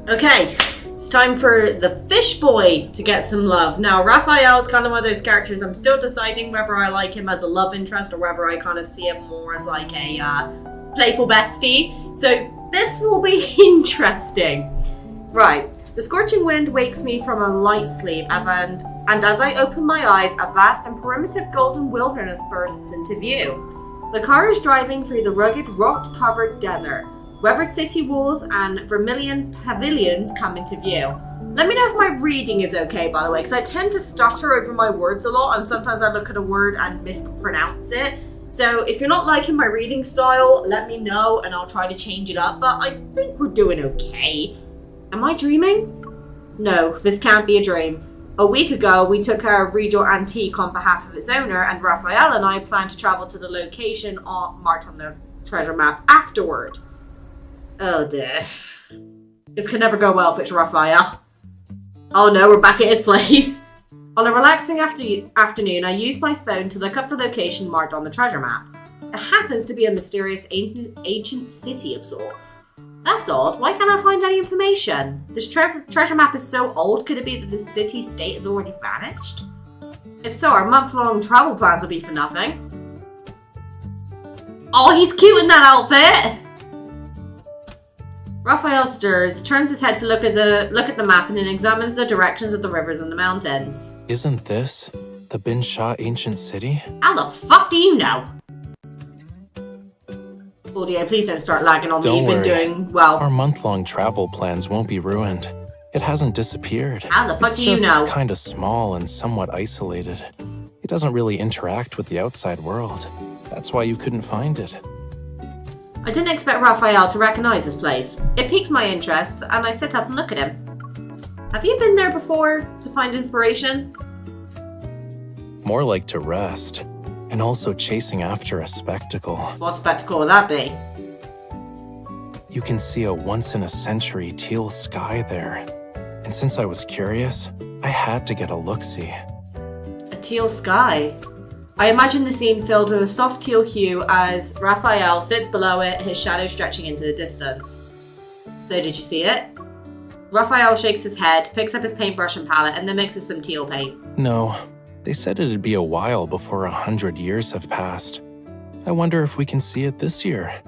Okay, it's time for the fish boy to get some love. Now, Rafayel is kind of one of those characters. I'm still deciding whether I like him as a love interest or whether I kind of see him more as like a playful bestie. So this will be interesting. Right. The scorching wind wakes me from a light sleep and as I open my eyes, a vast and primitive golden wilderness bursts into view. The car is driving through the rugged, rock-covered desert. Weathered city walls and vermilion pavilions come into view. Let me know if my reading is okay, by the way, because I tend to stutter over my words a lot, and sometimes I look at a word and mispronounce it. So if you're not liking my reading style, let me know and I'll try to change it up, but I think we're doing okay. Am I dreaming? No, this can't be a dream. A week ago, we took our Regal Antique on behalf of its owner, and Rafayel and I plan to travel to the location marked on the treasure map afterward. Oh dear. This can never go well if it's Rafayel. Oh no, we're back at his place. On a relaxing afternoon, I used my phone to look up the location marked on the treasure map. It happens to be a mysterious ancient city of sorts. That's odd. Why can't I find any information? This treasure map is so old, could it be that the city-state has already vanished? If so, our month-long travel plans will be for nothing. Oh, he's cute in that outfit! Rafayel stirs, turns his head to look at the map and then examines the directions of the rivers and the mountains. Isn't this the Bin Shah ancient city? How the fuck do you know? Audio, please don't start lagging on me. You've been doing well. Our month-long travel plans won't be ruined. It hasn't disappeared. How the fuck do you know? It's kind of small and somewhat isolated. It doesn't really interact with the outside world. That's why you couldn't find it. I didn't expect Rafayel to recognize this place. It piques my interest, and I sit up and look at him. Have you been there before to find inspiration? More like to rest. And also chasing after a spectacle. What spectacle would that be? You can see a once-in-a-century teal sky there. And since I was curious, I had to get a look-see. A teal sky? I imagine the scene filled with a soft teal hue as Rafayel sits below it, his shadow stretching into the distance. So did you see it? Rafayel shakes his head, picks up his paintbrush and palette, and then mixes some teal paint. No. They said it'd be a while before 100 years have passed. I wonder if we can see it this year.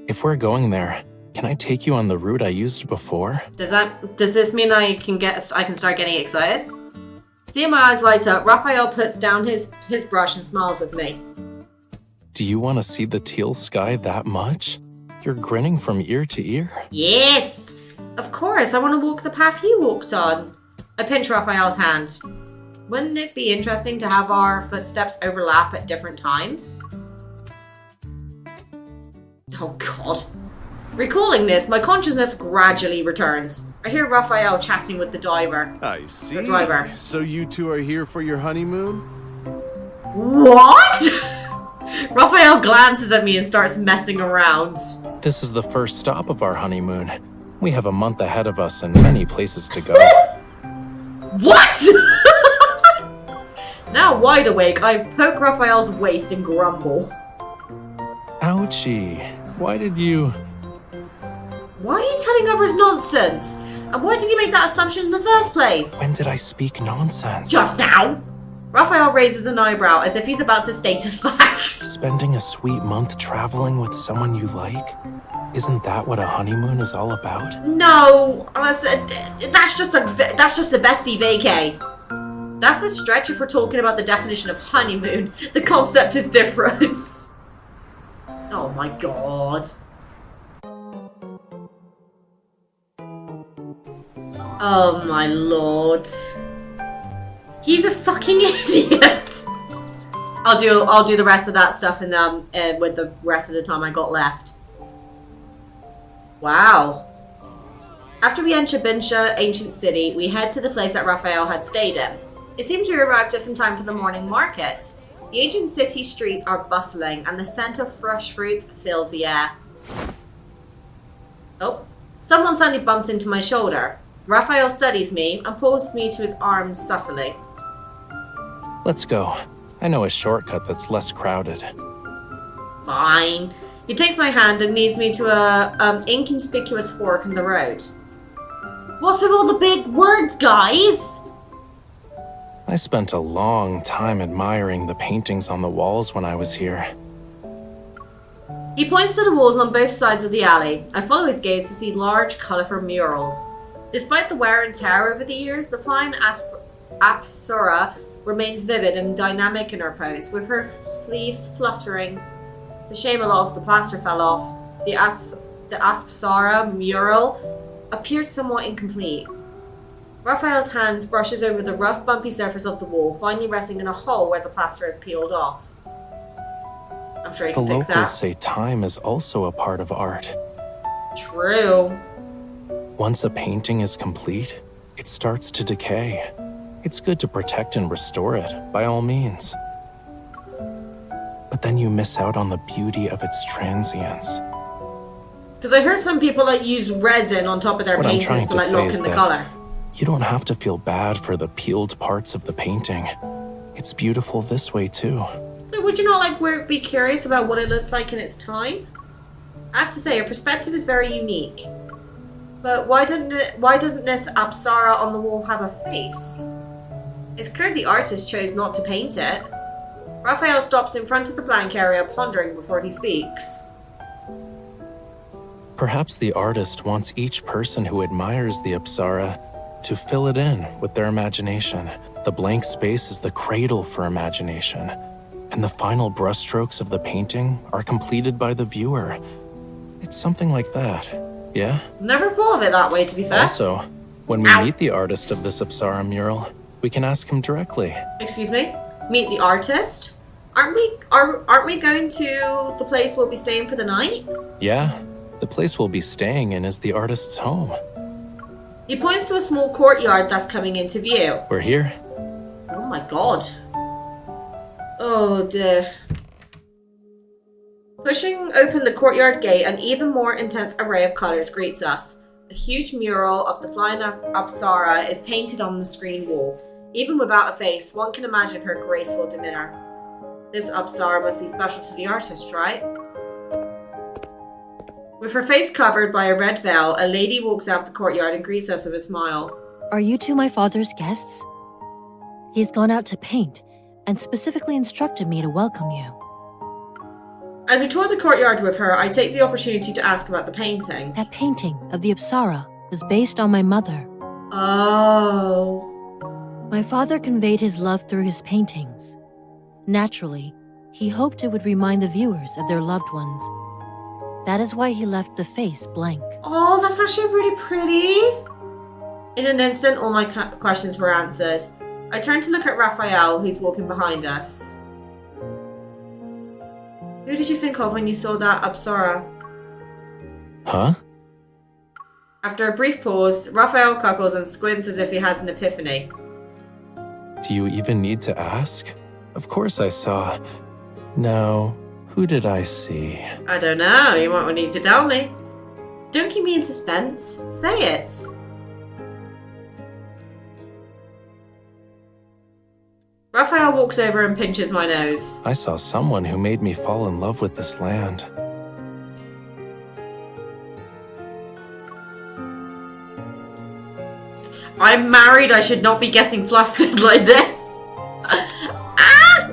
If we're going there, can I take you on the route I used before? Does this mean I can start getting excited? Seeing my eyes light up, Rafayel puts down his brush and smiles at me. Do you want to see the teal sky that much? You're grinning from ear to ear. Yes! Of course, I want to walk the path you walked on. I pinch Rafayel's hand. Wouldn't it be interesting to have our footsteps overlap at different times? Oh god. Recalling this, my consciousness gradually returns. I hear Rafayel chatting with the diver. I see. The driver. So you two are here for your honeymoon? What? Rafayel glances at me and starts messing around. This is the first stop of our honeymoon. We have a month ahead of us and many places to go. What? Now wide awake, I poke Rafayel's waist and grumble. Ouchie. Why are you telling others nonsense? And why did you make that assumption in the first place? When did I speak nonsense? Just now! Rafayel raises an eyebrow as if he's about to state a fact. Spending a sweet month traveling with someone you like? Isn't that what a honeymoon is all about? No, that's just a bestie vacay. That's a stretch if we're talking about the definition of honeymoon. The concept is different. Oh my god. Oh my lord. He's a fucking idiot. I'll do the rest of that stuff with the rest of the time I got left. Wow. After we enter Bin Shah ancient city, we head to the place that Rafayel had stayed in. It seems we arrived just in time for the morning market. The ancient city streets are bustling and the scent of fresh fruits fills the air. Oh, someone suddenly bumps into my shoulder. Rafayel studies me and pulls me to his arms subtly. Let's go. I know a shortcut that's less crowded. Fine. He takes my hand and leads me to a inconspicuous fork in the road. What's with all the big words, guys? I spent a long time admiring the paintings on the walls when I was here. He points to the walls on both sides of the alley. I follow his gaze to see large, colourful murals. Despite the wear and tear over the years, the flying Apsara remains vivid and dynamic in her pose, with her sleeves fluttering. It's a shame a lot of the plaster fell off. The Apsara mural appears somewhat incomplete. Raphael's hands brushes over the rough, bumpy surface of the wall, finally resting in a hole where the plaster has peeled off. I'm sure he can fix that. The locals say time is also a part of art. True. Once a painting is complete, it starts to decay. It's good to protect and restore it, by all means. But then you miss out on the beauty of its transience. Because I heard some people use resin on top of their paintings to lock in the color. You don't have to feel bad for the peeled parts of the painting. It's beautiful this way too. But would you not be curious about what it looks like in its time? I have to say, your perspective is very unique. But why doesn't this Apsara on the wall have a face? It's clear the artist chose not to paint it. Raphael stops in front of the blank area, pondering before he speaks. Perhaps the artist wants each person who admires the Apsara to fill it in with their imagination. The blank space is the cradle for imagination, and the final brushstrokes of the painting are completed by the viewer. It's something like that, yeah? Never thought of it that way, to be fair. Also, when we meet the artist of this Apsara mural, we can ask him directly. Excuse me? Meet the artist? Aren't we going to the place we'll be staying for the night? Yeah, the place we'll be staying in is the artist's home. He points to a small courtyard that's coming into view. We're here. Oh my god. Oh dear. Pushing open the courtyard gate, an even more intense array of colours greets us. A huge mural of the flying Apsara is painted on the screen wall. Even without a face, one can imagine her graceful demeanour. This Apsara must be special to the artist, right? With her face covered by a red veil, a lady walks out of the courtyard and greets us with a smile. Are you two my father's guests? He's gone out to paint, and specifically instructed me to welcome you. As we tour the courtyard with her, I take the opportunity to ask about the painting. That painting of the Apsara was based on my mother. Oh. My father conveyed his love through his paintings. Naturally, he hoped it would remind the viewers of their loved ones. That is why he left the face blank. Oh, that's actually really pretty. In an instant, all my questions were answered. I turned to look at Rafayel, who's walking behind us. Who did you think of when you saw that Apsara? Huh? After a brief pause, Raphael chuckles and squints as if he has an epiphany. Do you even need to ask? Of course I saw. No. Who did I see? I don't know. You might need to tell me. Don't keep me in suspense. Say it. Raphael walks over and pinches my nose. I saw someone who made me fall in love with this land. I'm married. I should not be getting flustered like this. Ah!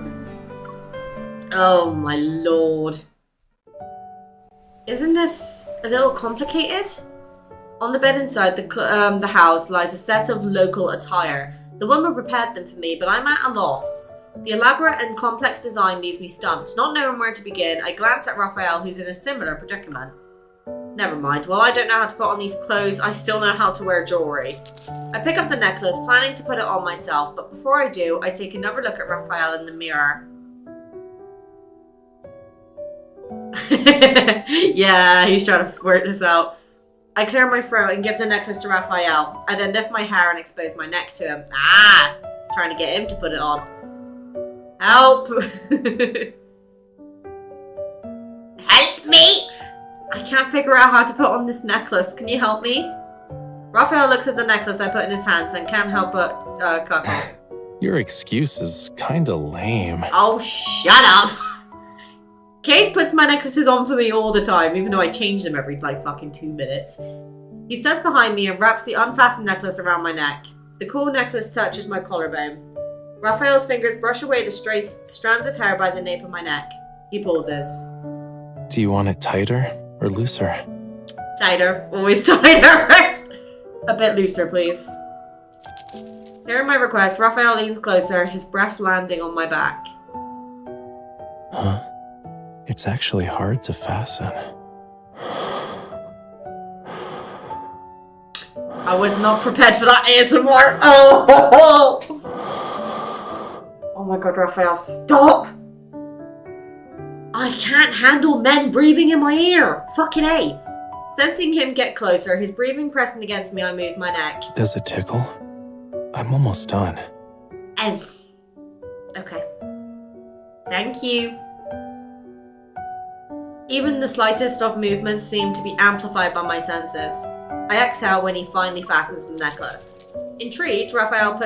Oh my lord. Isn't this a little complicated? On the bed inside the house lies a set of local attire. The woman prepared them for me, but I'm at a loss. The elaborate and complex design leaves me stumped. Not knowing where to begin, I glance at Raphael, who's in a similar predicament. Never mind, while I don't know how to put on these clothes, I still know how to wear jewellery. I pick up the necklace, planning to put it on myself, but before I do, I take another look at Raphael in the mirror. Yeah, he's trying to flirt this out. I clear my throat and give the necklace to Raphael. I then lift my hair and expose my neck to him. Ah! Trying to get him to put it on. Help! Help me! I can't figure out how to put on this necklace. Can you help me? Raphael looks at the necklace I put in his hands and can't help but chuckle. Your excuse is kinda lame. Oh, shut up! Kate puts my necklaces on for me all the time, even though I change them every, like, fucking 2 minutes. He steps behind me and wraps the unfastened necklace around my neck. The cool necklace touches my collarbone. Raphael's fingers brush away the stray strands of hair by the nape of my neck. He pauses. Do you want it tighter or looser? Tighter. Always tighter. A bit looser, please. Hearing my request, Raphael leans closer, his breath landing on my back. Huh? It's actually hard to fasten. I was not prepared for that ASMR. Oh! Oh my god, Raphael, stop! I can't handle men breathing in my ear. Fucking A. Sensing him get closer, his breathing pressing against me, I move my neck. Does it tickle? I'm almost done. Okay. Thank you. Even the slightest of movements seem to be amplified by my senses. I exhale when he finally fastens the necklace. Intrigued, Raphael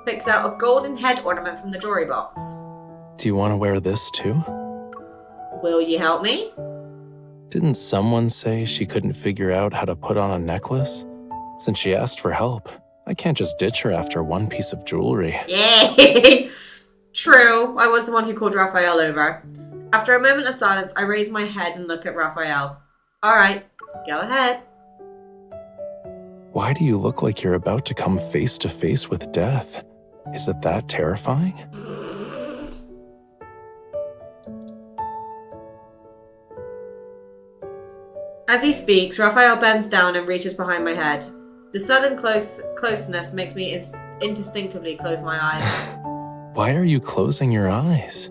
picks out a golden head ornament from the jewelry box. Do you want to wear this too? Will you help me? Didn't someone say she couldn't figure out how to put on a necklace? Since she asked for help, I can't just ditch her after one piece of jewelry. Yay! True, I was the one who called Raphael over. After a moment of silence, I raise my head and look at Raphael. Alright, go ahead. Why do you look like you're about to come face to face with death? Is it that terrifying? As he speaks, Raphael bends down and reaches behind my head. The sudden closeness makes me instinctively close my eyes. Why are you closing your eyes?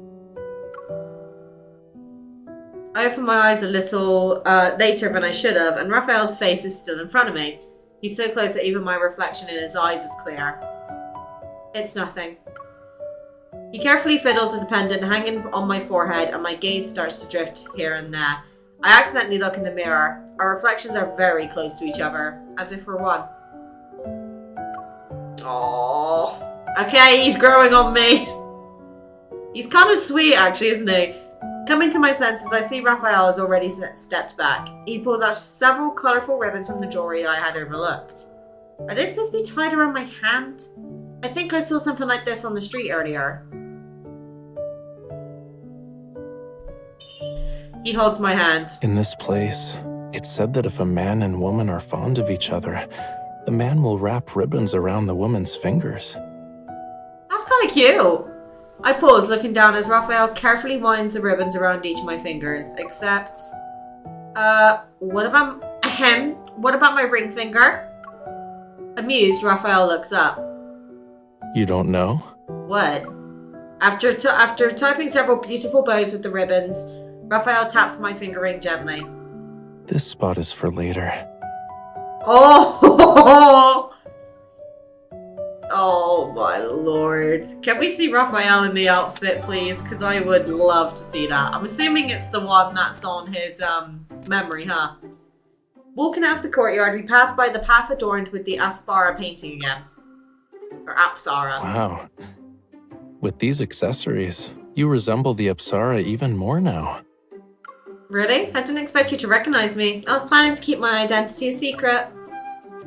I open my eyes a little later than I should have, and Raphael's face is still in front of me. He's so close that even my reflection in his eyes is clear. It's nothing. He carefully fiddles with the pendant hanging on my forehead, and my gaze starts to drift here and there. I accidentally look in the mirror. Our reflections are very close to each other, as if we're one. Aww. Okay, he's growing on me. He's kind of sweet, actually, isn't he? Coming to my senses, I see Raphael has already stepped back. He pulls out several colourful ribbons from the jewelry I had overlooked. Are they supposed to be tied around my hand? I think I saw something like this on the street earlier. He holds my hand. In this place, it's said that if a man and woman are fond of each other, the man will wrap ribbons around the woman's fingers. That's kind of cute. I pause, looking down as Raphael carefully winds the ribbons around each of my fingers, except... what about my ring finger? Amused, Raphael looks up. You don't know? What? After typing several beautiful bows with the ribbons, Raphael taps my finger ring gently. This spot is for later. Oh! Oh my lord. Can we see Raphael in the outfit, please? Because I would love to see that. I'm assuming it's the one that's on his memory, huh? Walking out of the courtyard, we pass by the path adorned with the Apsara painting again. Or Apsara. Wow. With these accessories, you resemble the Apsara even more now. Really? I didn't expect you to recognize me. I was planning to keep my identity a secret.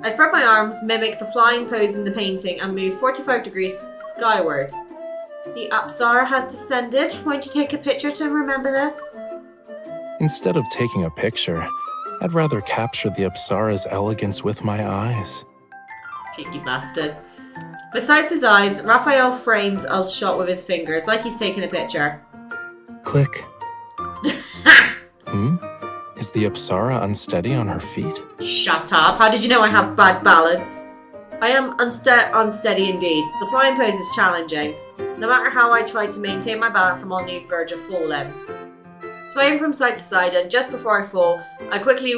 I spread my arms, mimic the flying pose in the painting, and move 45 degrees skyward. The Apsara has descended. Won't you take a picture to remember this? Instead of taking a picture, I'd rather capture the Apsara's elegance with my eyes. Cheeky bastard. Besides his eyes, Raphael frames a shot with his fingers, like he's taking a picture. Click. Is the Apsara unsteady on her feet? Shut up. How did you know I have bad balance? I am unsteady indeed. The flying pose is challenging. No matter how I try to maintain my balance, I'm on the verge of falling. Swaying from side to side, and just before I fall, I quickly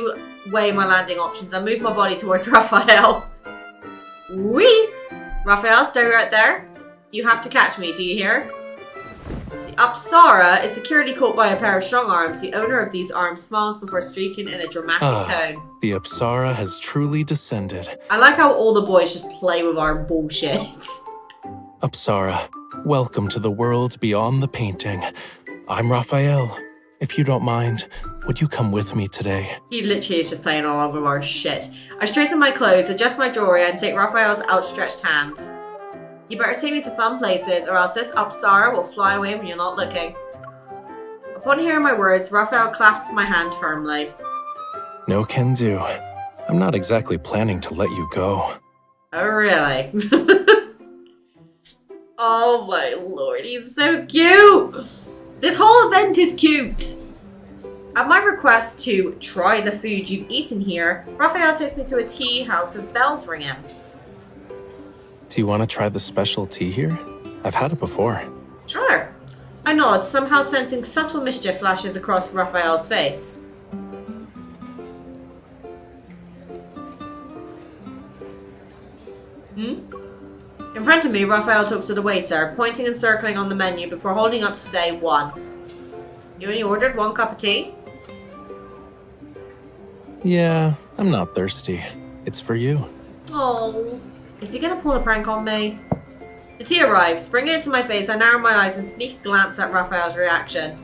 weigh my landing options and move my body towards Raphael. Whee! Raphael, stay right there. You have to catch me, do you hear? The Apsara is securely caught by a pair of strong arms. The owner of these arms smiles before speaking in a dramatic tone. The Apsara has truly descended. I like how all the boys just play with our bullshit. Apsara, welcome to the world beyond the painting. I'm Raphael, If you don't mind, would you come with me today? He literally is just playing along with our shit. I straighten my clothes, adjust my jewelry, and take Raphael's outstretched hand. You better take me to fun places, or else this Apsara will fly away when you're not looking. Upon hearing my words, Raphael clasps my hand firmly. No can do. I'm not exactly planning to let you go. Oh, really? Oh my lord, he's so cute! This whole event is cute! At my request to try the food you've eaten here, Raphael takes me to a tea house with bells ringing. Do you want to try the special tea here? I've had it before. Sure. I nod, somehow sensing subtle mischief flashes across Raphael's face. In front of me, Raphael talks to the waiter, pointing and circling on the menu before holding up to say 1. You only ordered 1 cup of tea? Yeah, I'm not thirsty. It's for you. Oh, is he gonna pull a prank on me? The tea arrives. Springing into my face, I narrow my eyes and sneak a glance at Raphael's reaction.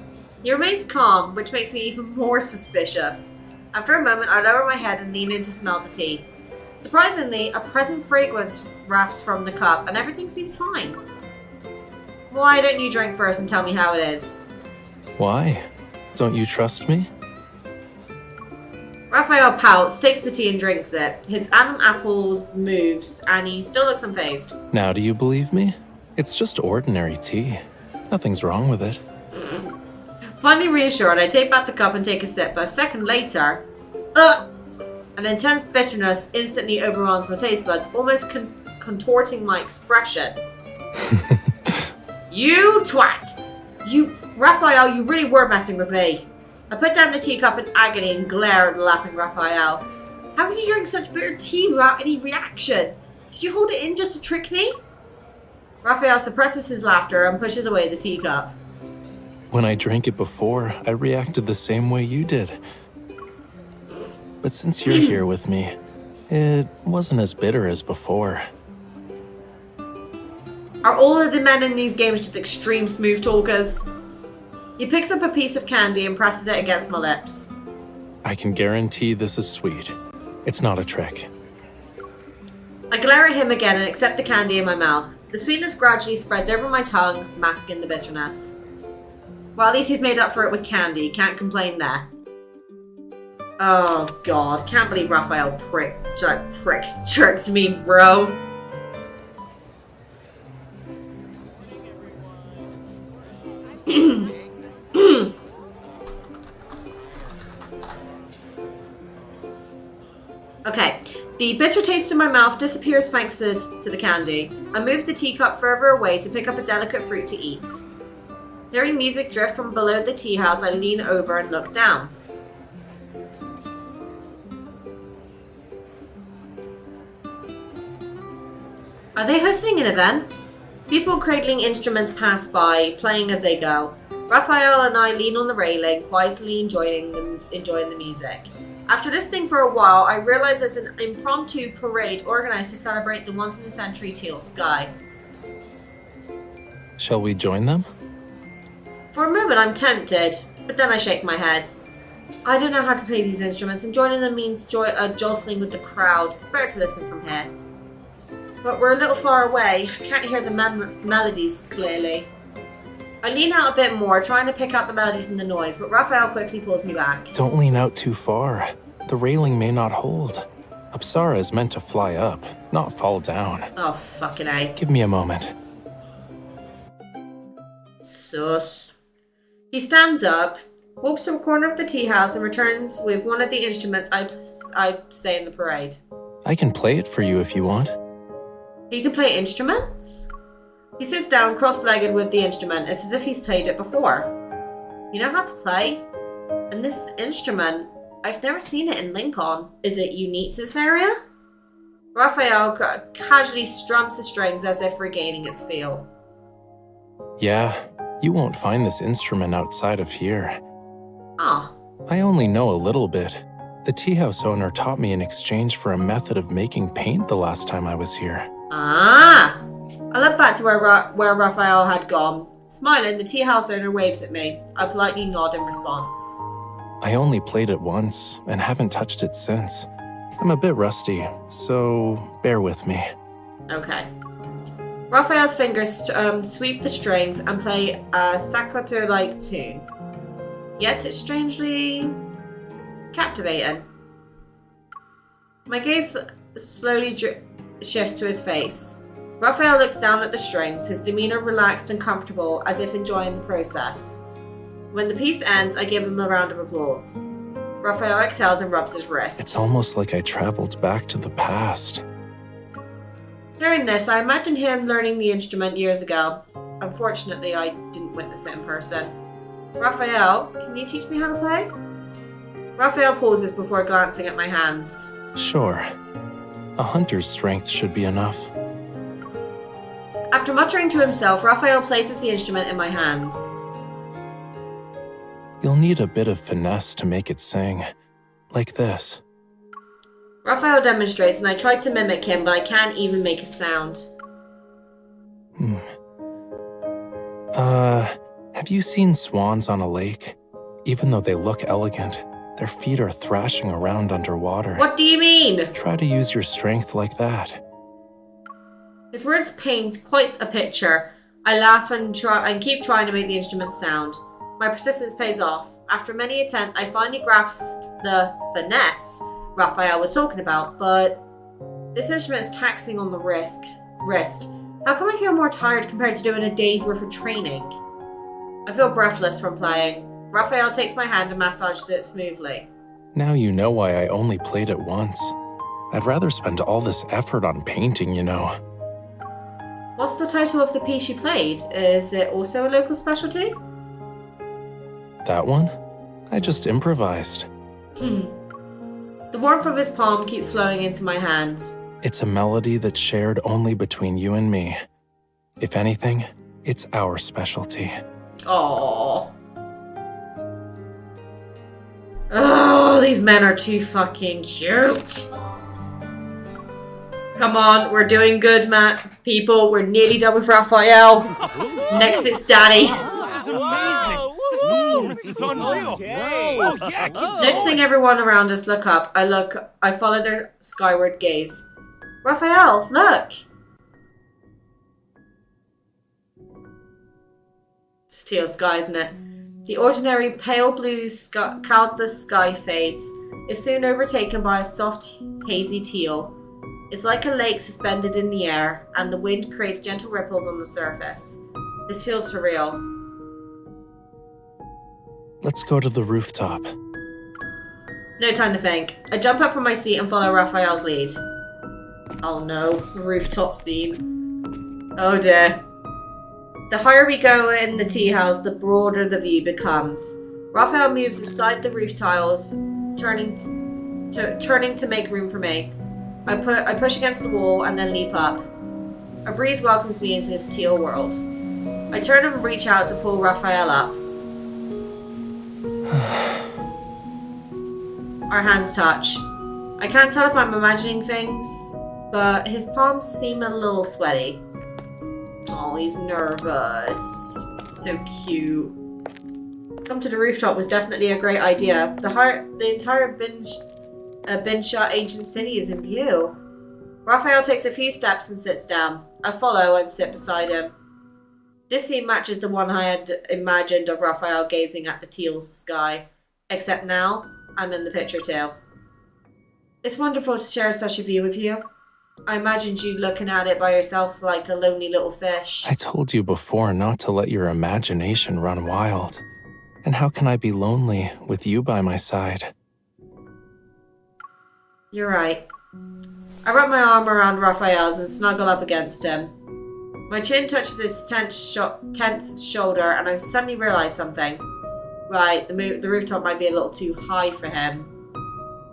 He remains calm, which makes me even more suspicious. After a moment, I lower my head and lean in to smell the tea. Surprisingly, a pleasant fragrance wafts from the cup, and everything seems fine. Why don't you drink first and tell me how it is? Why? Don't you trust me? Raphael pouts, takes the tea and drinks it. His Adam Apples moves, and he still looks unfazed. Now do you believe me? It's just ordinary tea. Nothing's wrong with it. Finally reassured, I take back the cup and take a sip, but a second later... An intense bitterness instantly overruns my taste buds, almost contorting my expression. You twat! Raphael, you really were messing with me. I put down the teacup in agony and glare at the laughing Raphael. How could you drink such bitter tea without any reaction? Did you hold it in just to trick me? Raphael suppresses his laughter and pushes away the teacup. When I drank it before, I reacted the same way you did. But since you're here with me, it wasn't as bitter as before. Are all of the men in these games just extreme smooth talkers? He picks up a piece of candy and presses it against my lips. I can guarantee this is sweet. It's not a trick. I glare at him again and accept the candy in my mouth. The sweetness gradually spreads over my tongue, masking the bitterness. Well, at least he's made up for it with candy. Can't complain there. Oh god, can't believe Raphael tricked me, bro. Okay, the bitter taste in my mouth disappears thanks to the candy. I move the teacup further away to pick up a delicate fruit to eat. Hearing music drift from below the tea house, I lean over and look down. Are they hosting an event? People cradling instruments pass by, playing as they go. Raphael and I lean on the railing, quietly enjoying the music. After listening for a while, I realize it's an impromptu parade organized to celebrate the once-in-a-century Teal sky. Shall we join them? For a moment I'm tempted, but then I shake my head. I don't know how to play these instruments, and joining them means jostling with the crowd. It's better to listen from here. But we're a little far away. I can't hear the melodies clearly. I lean out a bit more, trying to pick out the melody from the noise, but Raphael quickly pulls me back. Don't lean out too far. The railing may not hold. Apsara is meant to fly up, not fall down. Oh, fucking A. Give me a moment. Sus. He stands up, walks to a corner of the tea house, and returns with one of the instruments I say in the parade. I can play it for you if you want. He can play instruments? He sits down cross-legged with the instrument. It's as if he's played it before. You know how to play? And this instrument, I've never seen it in Lincoln. Is it unique to this area? Raphael casually strums the strings as if regaining its feel. Yeah, you won't find this instrument outside of here. Ah. I only know a little bit. The tea house owner taught me in exchange for a method of making paint the last time I was here. Ah! I look back to where Raphael had gone. Smiling, the tea house owner waves at me. I politely nod in response. I only played it once and haven't touched it since. I'm a bit rusty, so bear with me. Okay. Raphael's fingers sweep the strings and play a staccato-like tune. Yet it's strangely captivating. My gaze slowly shifts to his face. Raphael looks down at the strings, his demeanor relaxed and comfortable, as if enjoying the process. When the piece ends, I give him a round of applause. Raphael exhales and rubs his wrist. It's almost like I traveled back to the past. Hearing this, I imagine him learning the instrument years ago. Unfortunately, I didn't witness it in person. Raphael, can you teach me how to play? Raphael pauses before glancing at my hands. Sure. A hunter's strength should be enough. After muttering to himself, Raphael places the instrument in my hands. You'll need a bit of finesse to make it sing. Like this. Raphael demonstrates and I try to mimic him, but I can't even make a sound. Have you seen swans on a lake? Even though they look elegant, their feet are thrashing around underwater. What do you mean? Try to use your strength like that. His words paint quite a picture. I laugh and keep trying to make the instrument sound. My persistence pays off. After many attempts, I finally grasped the finesse Raphael was talking about, but this instrument is taxing on the wrist. How come I feel more tired compared to doing a day's worth of training? I feel breathless from playing. Raphael takes my hand and massages it smoothly. Now you know why I only played it once. I'd rather spend all this effort on painting, you know. What's the title of the piece you played? Is it also a local specialty? That one? I just improvised. The warmth of his palm keeps flowing into my hand. It's a melody that's shared only between you and me. If anything, it's our specialty. Aww. Oh, these men are too fucking cute. Come on, we're doing good, Matt. People, we're nearly done with Raphael. Next it's Daddy. This is amazing. This performance is unreal. Okay. Oh yeah, keep going. Noticing everyone around us look up, I follow their skyward gaze. Raphael, look! It's teal sky, isn't it? The ordinary pale blue cloudless sky fades. It's soon overtaken by a soft, hazy teal. It's like a lake suspended in the air, and the wind creates gentle ripples on the surface. This feels surreal. Let's go to the rooftop. No time to think. I jump up from my seat and follow Raphael's lead. Oh no, rooftop scene. Oh dear. The higher we go in the tea house, the broader the view becomes. Raphael moves aside the roof tiles, turning to make room for me. I push against the wall and then leap up. A breeze welcomes me into this teal world. I turn and reach out to pull Raphael up. Our hands touch. I can't tell if I'm imagining things, but his palms seem a little sweaty. Oh, he's nervous. So cute. Come to the rooftop was definitely a great idea. The entire bin-shot ancient city is in view. Raphael takes a few steps and sits down. I follow and sit beside him. This scene matches the one I had imagined of Raphael gazing at the teal sky, except now I'm in the picture too. It's wonderful to share such a view with you. I imagined you looking at it by yourself like a lonely little fish. I told you before not to let your imagination run wild. And how can I be lonely with you by my side? You're right. I wrap my arm around Raphael's and snuggle up against him. My chin touches his tense shoulder and I suddenly realize something. Right, the rooftop might be a little too high for him.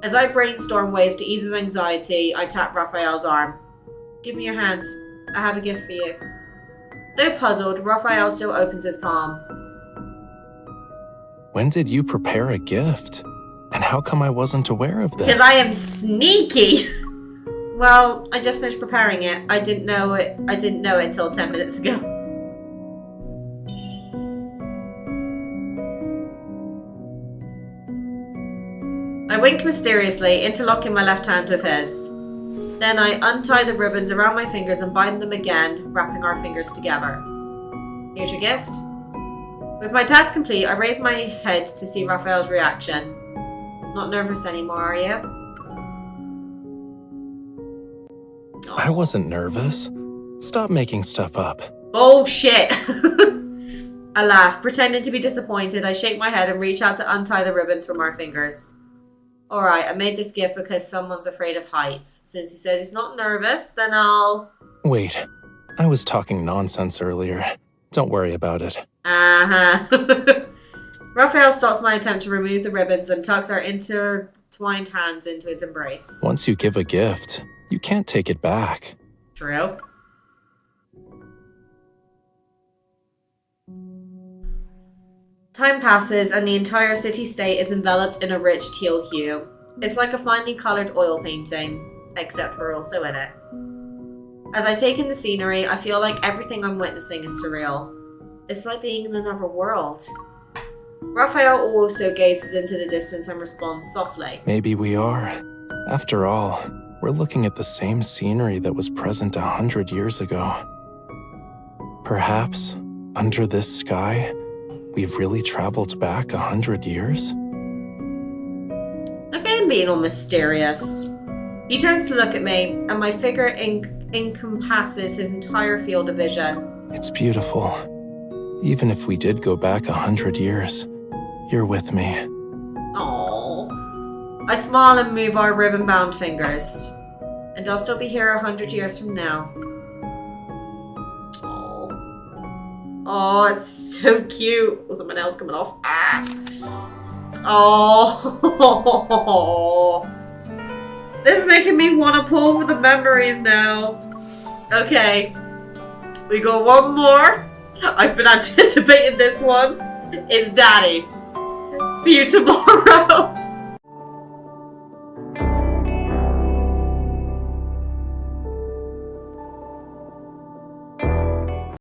As I brainstorm ways to ease his anxiety, I tap Raphael's arm. Give me your hand. I have a gift for you. Though puzzled, Raphael still opens his palm. When did you prepare a gift? And how come I wasn't aware of this? Because I am sneaky! Well, I just finished preparing it. I didn't know it until 10 minutes ago. I wink mysteriously, interlocking my left hand with his. Then I untie the ribbons around my fingers and bind them again, wrapping our fingers together. Here's your gift. With my task complete, I raise my head to see Rafayel's reaction. Not nervous anymore, are you? I wasn't nervous. Stop making stuff up. Oh shit! I laugh, pretending to be disappointed. I shake my head and reach out to untie the ribbons from our fingers. Alright, I made this gift because someone's afraid of heights. Since he said he's not nervous, then I'll... Wait, I was talking nonsense earlier. Don't worry about it. Rafayel stops my attempt to remove the ribbons and tucks our intertwined hands into his embrace. Once you give a gift, you can't take it back. True. Time passes and the entire city-state is enveloped in a rich teal hue. It's like a finely coloured oil painting, except we're also in it. As I take in the scenery, I feel like everything I'm witnessing is surreal. It's like being in another world. Rafayel also gazes into the distance and responds softly. Maybe we are. After all, we're looking at the same scenery that was present 100 years ago. Perhaps, under this sky, we've really traveled back 100 years? Okay, I'm being all mysterious. He turns to look at me, and my figure encompasses his entire field of vision. It's beautiful. Even if we did go back 100 years, you're with me. Aww. I smile and move our ribbon-bound fingers. And I'll still be here 100 years from now. Aww. Oh, it's so cute. Was it my nails coming off? Ah. Oh. This is making me want to pull for the memories now. Okay. We got one more. I've been anticipating this one. It's Daddy. See you tomorrow.